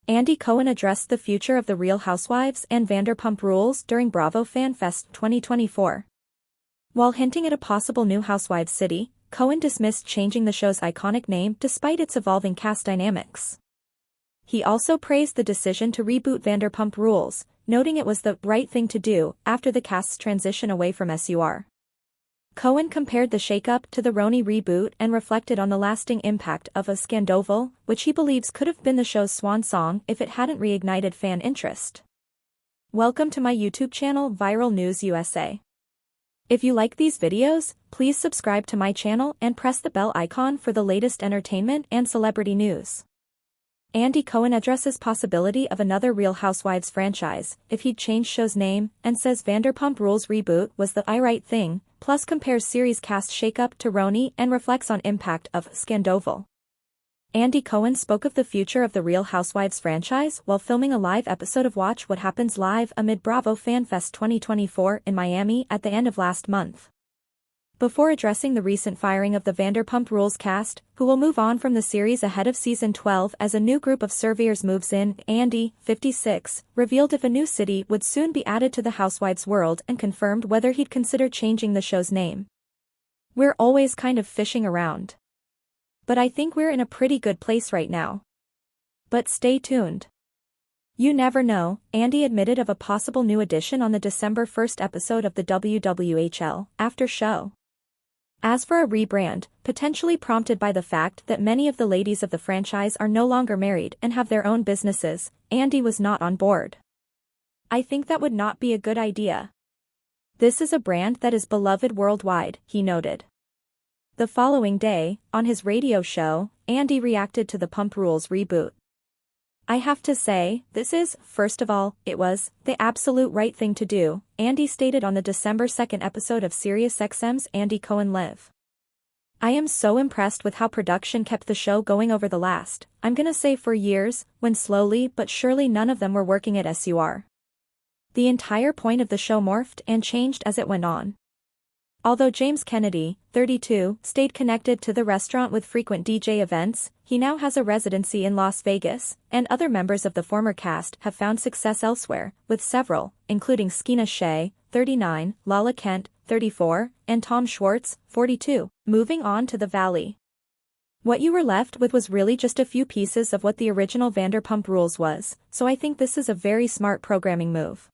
Andy Cohen addressed the future of The Real Housewives and Vanderpump Rules during Bravo Fan Fest 2024. While hinting at a possible new Housewives city, Cohen dismissed changing the show's iconic name despite its evolving cast dynamics. He also praised the decision to reboot Vanderpump Rules, noting it was the right thing to do after the cast's transition away from SUR. Cohen compared the shakeup to the RHONY reboot and reflected on the lasting impact of a Scandoval, which he believes could have been the show's swan song if it hadn't reignited fan interest. Welcome to my YouTube channel Viral News USA. If you like these videos, please subscribe to my channel and press the bell icon for the latest entertainment and celebrity news. Andy Cohen addresses possibility of another Real Housewives franchise if he'd change show's name and says Vanderpump Rules reboot was the right thing, plus compares series cast shakeup to RHONY and reflects on impact of Scandoval. Andy Cohen spoke of the future of the Real Housewives franchise while filming a live episode of Watch What Happens Live amid Bravo Fan Fest 2024 in Miami at the end of last month. Before addressing the recent firing of the Vanderpump Rules cast, who will move on from the series ahead of season 12 as a new group of surveyors moves in, Andy, 56, revealed if a new city would soon be added to the Housewives world and confirmed whether he'd consider changing the show's name. "We're always kind of fishing around. But I think we're in a pretty good place right now. But stay tuned. You never know," Andy admitted of a possible new addition on the December 1st episode of the WWHL After Show. As for a rebrand, potentially prompted by the fact that many of the ladies of the franchise are no longer married and have their own businesses, Andy was not on board. "I think that would not be a good idea. This is a brand that is beloved worldwide," he noted. The following day, on his radio show, Andy reacted to the Pump Rules reboot. "I have to say, this is, first of all, it was the absolute right thing to do," Andy stated on the December 2nd episode of SiriusXM's Andy Cohen Live. "I am so impressed with how production kept the show going over the last, I'm gonna say 4 years, when slowly but surely none of them were working at SUR. The entire point of the show morphed and changed as it went on." Although James Kennedy, 32, stayed connected to the restaurant with frequent DJ events, he now has a residency in Las Vegas, and other members of the former cast have found success elsewhere, with several, including Skeena Shea, 39, Lala Kent, 34, and Tom Schwartz, 42, moving on to the Valley. What you were left with was really just a few pieces of what the original Vanderpump Rules was, so I think this is a very smart programming move.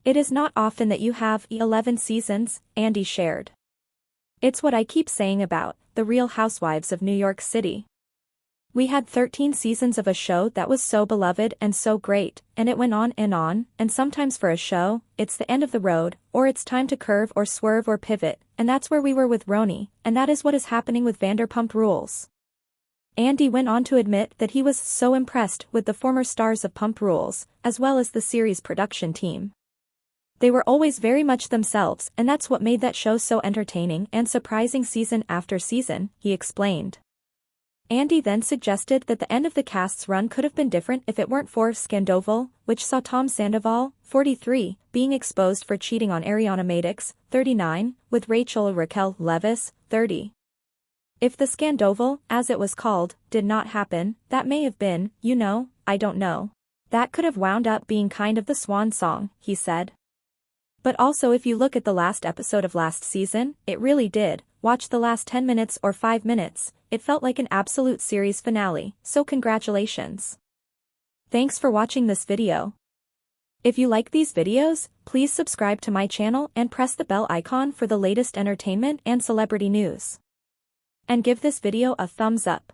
It is not often that you have 11 seasons, Andy shared. "It's what I keep saying about The Real Housewives of New York City. We had 13 seasons of a show that was so beloved and so great, and it went on, and sometimes for a show, it's the end of the road, or it's time to curve or swerve or pivot, and that's where we were with RHONY, and that is what is happening with Vanderpump Rules." Andy went on to admit that he was so impressed with the former stars of Pump Rules, as well as the series production team. "They were always very much themselves, and that's what made that show so entertaining and surprising season after season," he explained. Andy then suggested that the end of the cast's run could have been different if it weren't for Scandoval, which saw Tom Sandoval, 43, being exposed for cheating on Ariana Madix, 39, with Rachel Raquel Leviss, 30. "If the Scandoval, as it was called, did not happen, that may have been, I don't know. That could have wound up being kind of the swan song," he said. "But also if you look at the last episode of last season, it really did. Watch the last 10 minutes or 5 minutes, it felt like an absolute series finale, so congratulations." Thanks for watching this video. If you like these videos, please subscribe to my channel and press the bell icon for the latest entertainment and celebrity news. And give this video a thumbs up.